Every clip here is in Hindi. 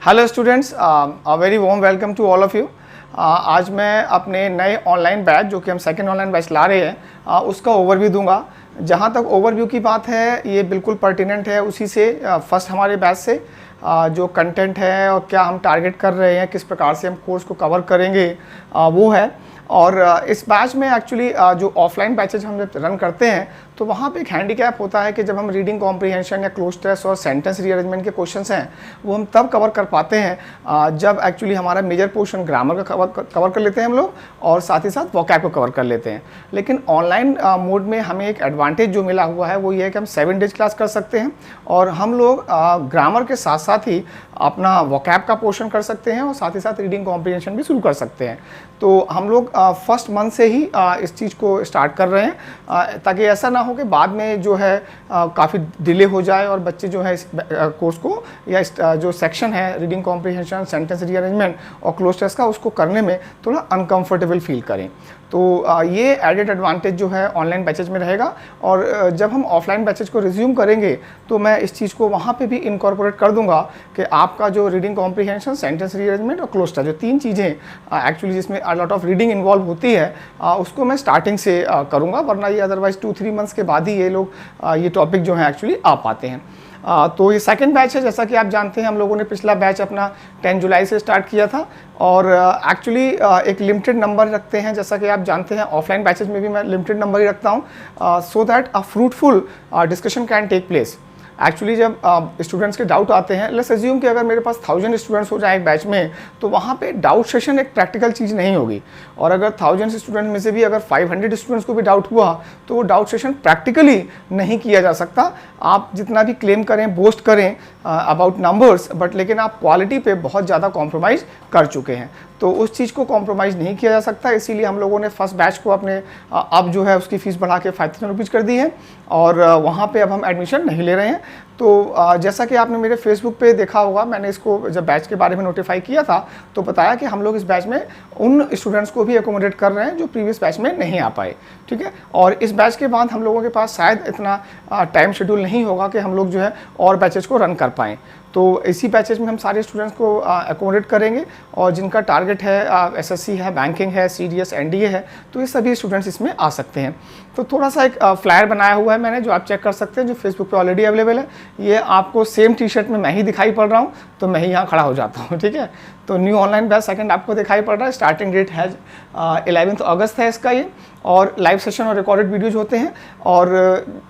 Hello students, a very warm welcome to all of you. आज मैं अपने नए ऑनलाइन बैच जो कि हम सेकंड ऑनलाइन बैच ला रहे हैं उसका ओवरव्यू दूंगा। जहां तक ओवरव्यू की बात है ये बिल्कुल पर्टिनेंट है उसी से फर्स्ट हमारे बैच से जो कंटेंट है और क्या हम टारगेट कर रहे हैं, किस प्रकार से हम कोर्स को कवर करेंगे वो है। और इस बैच में एक्चुअली जो ऑफलाइन बैचेज हम जब रन करते हैं तो वहाँ पे एक हैंडीकैप होता है कि जब हम रीडिंग कॉम्प्रीहेंशन या क्लोज टेस्ट और सेंटेंस रीअरेंजमेंट के क्वेश्चंस हैं वो हम तब कवर कर पाते हैं जब एक्चुअली हमारा मेजर पोर्शन ग्रामर का कवर कर लेते हैं हम लोग और साथ ही साथ वोकैब को कवर कर लेते हैं। लेकिन ऑनलाइन मोड में हमें एक एडवांटेज जो मिला हुआ है वो ये है कि हम 7 डेज क्लास कर सकते हैं और हम लोग ग्रामर के साथ साथ ही अपना वोकैब का पोर्शन कर सकते हैं और साथ ही साथ रीडिंग कॉम्प्रीहेंशन भी शुरू कर सकते हैं। तो हम लोग फर्स्ट मंथ से ही इस चीज़ को स्टार्ट कर रहे हैं ताकि ऐसा ना हो कि बाद में जो है काफ़ी डिले हो जाए और बच्चे जो है इस कोर्स को या इस जो सेक्शन है रीडिंग कॉम्प्रीहेंशन, सेंटेंस रीअरेंजमेंट और क्लोज टेस्ट का उसको करने में थोड़ा अनकंफर्टेबल फील करें। तो ये एडेड एडवांटेज जो है ऑनलाइन बैचेज में रहेगा और जब हम ऑफलाइन बैचेज को रिज्यूम करेंगे तो मैं इस चीज़ को वहाँ पे भी इनकॉर्पोरेट कर दूंगा कि आपका जो रीडिंग कॉम्प्रीहेंशन, सेंटेंस रीअरेंजमेंट और क्लोज टेस्ट जो 3 चीज़ें एक्चुअली जिसमें a lot of reading involve होती है उसको मैं स्टार्टिंग से करूँगा, वरना ये अदरवाइज 2-3 मंथ्स के बाद ही ये लोग ये टॉपिक जो है एक्चुअली आ पाते हैं। तो ये सेकंड बैच है। जैसा कि आप जानते हैं हम लोगों ने पिछला बैच अपना 10 जुलाई से स्टार्ट किया था और एक्चुअली एक लिमिटेड नंबर रखते हैं। जैसा कि आप जानते हैं ऑफलाइन बैचेज में भी मैं लिमिटेड नंबर ही रखता हूँ so that a fruitful discussion can take place. Actually जब स्टूडेंट्स के डाउट आते हैं, लेट्स अज्यूम कि अगर मेरे पास 1000 स्टूडेंट्स हो जाए एक बैच में तो वहाँ पे डाउट सेशन एक प्रैक्टिकल चीज़ नहीं होगी और अगर 1000 स्टूडेंट में से भी अगर 500 स्टूडेंट्स को भी डाउट हुआ तो वो डाउट सेशन प्रैक्टिकली नहीं किया जा सकता। आप जितना भी क्लेम करें, बोस्ट करें अबाउट नंबर्स, बट लेकिन आप क्वालिटी पे बहुत ज़्यादा कॉम्प्रोमाइज़ कर चुके हैं, तो उस चीज़ को कॉम्प्रोमाइज़ नहीं किया जा सकता। इसीलिए हम लोगों ने फर्स्ट बैच को अपने अब जो है उसकी फ़ीस बढ़ा के 5000 रुपीज़ कर दी है और वहाँ पे अब हम एडमिशन नहीं ले रहे हैं। तो जैसा कि आपने मेरे फेसबुक पे देखा होगा, मैंने इसको जब बैच के बारे में नोटिफाई किया था तो बताया कि हम लोग इस बैच में उन स्टूडेंट्स को भी एकोमोडेट कर रहे हैं जो प्रीवियस बैच में नहीं आ पाए, ठीक है। और इस बैच के बाद हम लोगों के पास शायद इतना टाइम शेड्यूल नहीं होगा कि हम लोग जो है और बैचेज को रन कर पाएँ। तो इसी बैचेज में हम सारे स्टूडेंट्स को एकोमोडेट करेंगे और जिनका टारगेट है एसएससी है, बैंकिंग है, सीडीएस, एनडीए है, तो ये सभी स्टूडेंट्स इसमें आ सकते हैं। तो थोड़ा सा एक फ्लायर बनाया हुआ है मैंने जो आप चेक कर सकते हैं, जो फेसबुक पे ऑलरेडी अवेलेबल है। ये आपको सेम टी शर्ट में मैं ही दिखाई पड़ रहा हूँ तो मैं ही यहाँ खड़ा हो जाता हूँ, ठीक है। तो न्यू ऑनलाइन बैच सेकंड आपको दिखाई पड़ रहा है। स्टार्टिंग डेट है 11 अगस्त है इसका ये, और लाइव सेशन और रिकॉर्डेड वीडियोज होते हैं। और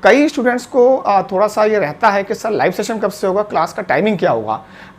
कई स्टूडेंट्स को थोड़ा सा ये रहता है कि सर लाइव सेशन कब से होगा, क्लास का टाइमिंग क्या होगा।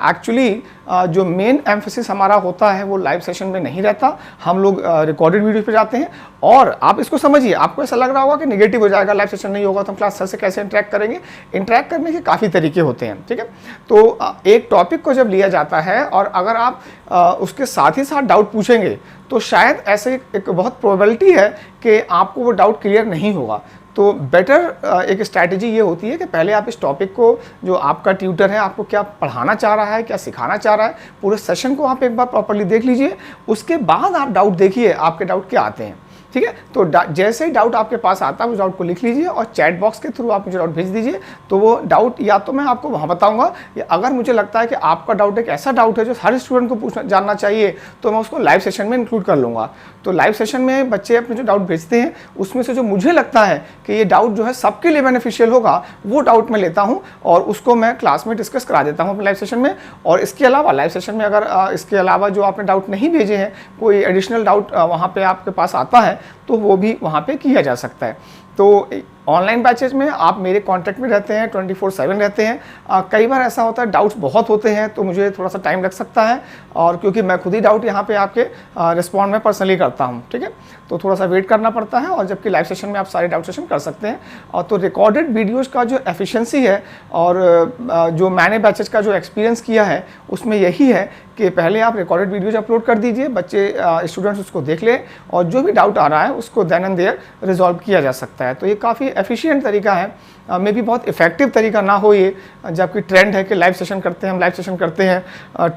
एक्चुअली जो मेन एम्फेसिस हमारा होता है वो लाइव सेशन में नहीं रहता, हम लोग रिकॉर्डेड वीडियो पे जाते हैं। और आप इसको समझिए, आपको ऐसा लग रहा होगा कि नेगेटिव हो जाएगा, लाइव सेशन नहीं होगा तो हम क्लास सर से कैसे इंटरेक्ट करेंगे। इंटरेक्ट करने के काफ़ी तरीके होते हैं, ठीक है। तो एक टॉपिक को जब लिया जाता है और अगर आप उसके साथ ही साथ डाउट पूछेंगे तो शायद ऐसे एक बहुत प्रोबेबिलिटी है कि आपको वो डाउट क्लियर नहीं होगा। तो बेटर एक स्ट्रैटेजी ये होती है कि पहले आप इस टॉपिक को, जो आपका ट्यूटर है आपको क्या पढ़ाना चाह रहा है, क्या सिखाना चाह रहा है, पूरे सेशन को आप एक बार प्रॉपर्ली देख लीजिए। उसके बाद आप डाउट देखिए आपके डाउट क्या आते हैं, ठीक है। तो जैसे ही डाउट आपके पास आता है उस डाउट को लिख लीजिए और चैट बॉक्स के थ्रू आप मुझे डाउट भेज दीजिए। तो वो डाउट या तो मैं आपको वहाँ बताऊंगा, या अगर मुझे लगता है कि आपका डाउट एक ऐसा डाउट है जो हर स्टूडेंट को पूछना जानना चाहिए तो मैं उसको लाइव सेशन में इंक्लूड कर लूँगा। तो लाइव सेशन में बच्चे अपने जो डाउट भेजते हैं उसमें से जो मुझे लगता है कि ये डाउट जो है सबके लिए बेनिफिशियल होगा वो डाउट मैं लेता हूँ और उसको मैं क्लास में डिस्कस करा देता हूँ अपने लाइव सेशन में। और इसके अलावा लाइव सेशन में अगर इसके अलावा जो आपने डाउट नहीं भेजे हैं, कोई एडिशनल डाउट वहाँ पे आपके पास आता है तो वो भी वहाँ पे किया जा सकता है। तो ऑनलाइन बैचेज में आप मेरे कांटेक्ट में रहते हैं, 24/7 रहते हैं। कई बार ऐसा होता है डाउट्स बहुत होते हैं तो मुझे थोड़ा सा टाइम लग सकता है, और क्योंकि मैं खुद ही डाउट यहाँ पे आपके रिस्पॉन्ड में पर्सनली करता हूँ, ठीक है। तो थोड़ा सा वेट करना पड़ता है, और जबकि लाइव सेशन में आप सारे डाउट सेशन कर सकते हैं। और तो रिकॉर्डेड वीडियोज़ का जो एफिशिएंसी है और जो मैंने बैचेज का जो एक्सपीरियंस किया है उसमें यही है कि पहले आप रिकॉर्डेड वीडियोज अपलोड कर दीजिए, बच्चे स्टूडेंट्स उसको देख लें और जो भी डाउट आ रहा है उसको देन एंड देयर रिजॉल्व किया जा सकता है। सकता है। तो ये काफ़ी एफिशिएंट तरीका है, मे भी बहुत इफेक्टिव तरीका ना हो ये, जबकि ट्रेंड है कि लाइव सेशन करते हैं, हम लाइव सेशन करते हैं,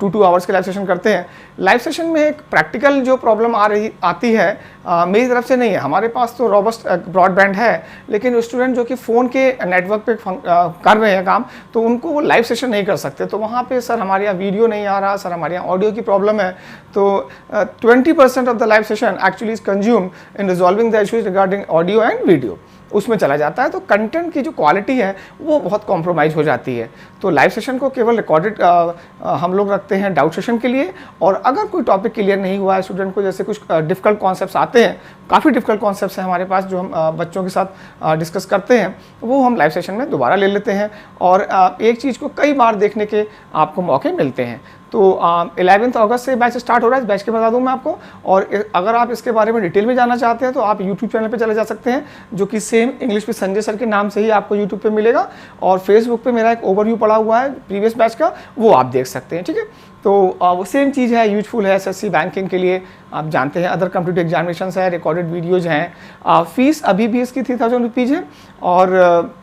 2 आवर्स के लाइव सेशन करते हैं। लाइव सेशन में एक प्रैक्टिकल जो प्रॉब्लम आती है मेरी तरफ से नहीं है। हमारे पास तो रॉबस्ट ब्रॉडबैंड है, लेकिन स्टूडेंट जो कि फ़ोन के नेटवर्क पे कर रहे हैं काम, तो उनको वो लाइव सेशन नहीं कर सकते। तो वहाँ पे सर हमारे यहाँ वीडियो नहीं आ रहा, सर हमारे यहाँ ऑडियो की प्रॉब्लम है। तो 20% of the live session actually is consumed in resolving the issues regarding audio and video, उसमें चला जाता है। तो कंटेंट की जो क्वालिटी है वो बहुत कॉम्प्रोमाइज़ हो जाती है। तो लाइव सेशन को केवल रिकॉर्डेड हम लोग रखते हैं डाउट सेशन के लिए, और अगर कोई टॉपिक क्लियर नहीं हुआ है स्टूडेंट को, जैसे कुछ डिफ़िकल्ट कॉन्सेप्ट्स आते हैं, काफ़ी डिफ़िकल्ट कॉन्सेप्ट्स हैं हमारे पास जो हम बच्चों के साथ डिस्कस करते हैं, वो हम लाइव सेशन में दोबारा ले लेते हैं, और एक चीज़ को कई बार देखने के आपको मौके मिलते हैं। तो 11 अगस्त से बैच स्टार्ट हो रहा है, इस बैच के बता दूं मैं आपको। और अगर आप इसके बारे में डिटेल में जानना चाहते हैं तो आप यूट्यूब चैनल पे चले जा सकते हैं, जो कि सेम इंग्लिश में संजय सर के नाम से ही आपको यूट्यूब पे मिलेगा, और फेसबुक पे मेरा एक ओवरव्यू पड़ा हुआ है प्रीवियस बैच का, वो आप देख सकते हैं, ठीक है। तो वो सेम चीज़ है, यूजफुल है एसएससी बैंकिंग के लिए, आप जानते हैं। अदर कम्पिटिटिव एग्जामिनेशन है, रिकॉर्डेड वीडियोज़ हैं। फीस अभी भी इसकी 3000 रुपीज़ है, और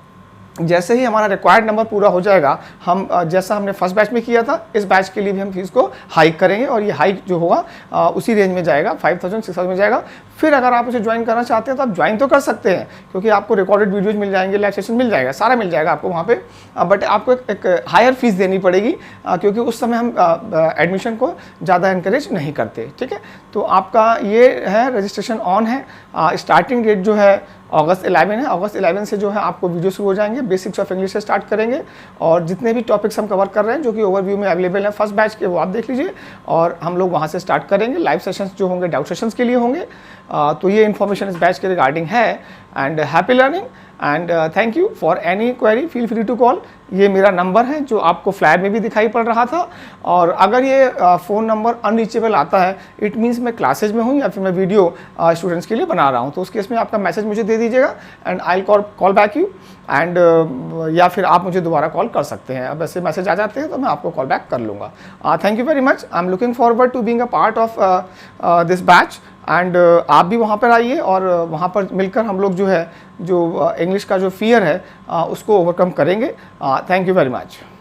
जैसे ही हमारा रिक्वायर्ड नंबर पूरा हो जाएगा, हम जैसा हमने फर्स्ट बैच में किया था, इस बैच के लिए भी हम फीस को हाइक करेंगे, और ये हाइक जो होगा उसी रेंज में जाएगा, 5000 6000 में जाएगा। फिर अगर आप उसे ज्वाइन करना चाहते हैं तो आप ज्वाइन तो कर सकते हैं, क्योंकि आपको रिकॉर्डेड वीडियोज मिल जाएंगे, लाइव सेशन मिल जाएगा, सारा मिल जाएगा आपको वहाँ पे, बट आपको एक हायर फीस देनी पड़ेगी, क्योंकि उस समय हम एडमिशन को ज़्यादा इंकरेज नहीं करते, ठीक है। तो आपका ये है, रजिस्ट्रेशन ऑन है। स्टार्टिंग डेट जो है अगस्त 11 है। अगस्त 11 से जो है आपको वीडियो शुरू हो जाएंगे, बेसिक्स ऑफ इंग्लिश से स्टार्ट करेंगे, और जितने भी टॉपिक्स हम कवर कर रहे हैं जो कि ओवरव्यू में अवेलेबल है फर्स्ट बैच के, वो आप देख लीजिए, और हम लोग वहाँ से स्टार्ट करेंगे। लाइव सेशंस जो होंगे डाउट सेशंस के लिए होंगे। तो ये इन्फॉर्मेशन इस बैच के रिगार्डिंग है। And happy learning, and thank you. For any query feel free to call. ये मेरा नंबर है जो आपको फ्लैग में भी दिखाई पड़ रहा था, और अगर ये फ़ोन नंबर अनरीचेबल आता है, इट मीन्स मैं क्लासेज में हूँ या फिर मैं वीडियो स्टूडेंट्स के लिए बना रहा हूँ, तो उस केस में आपका मैसेज मुझे दे दीजिएगा, and I call back you, and या फिर आप मुझे दोबारा कॉल कर सकते हैं। अब ऐसे मैसेज आ जाते हैं तो मैं आपको कॉल बैक कर लूँगा। Thank you very much. I am looking forward to being a part of this batch, and आप भी वहाँ पर आइए, और वहाँ पर मिलकर हम लोग जो है, जो इंग्लिश का जो फियर है उसको ओवरकम करेंगे। Thank you very much.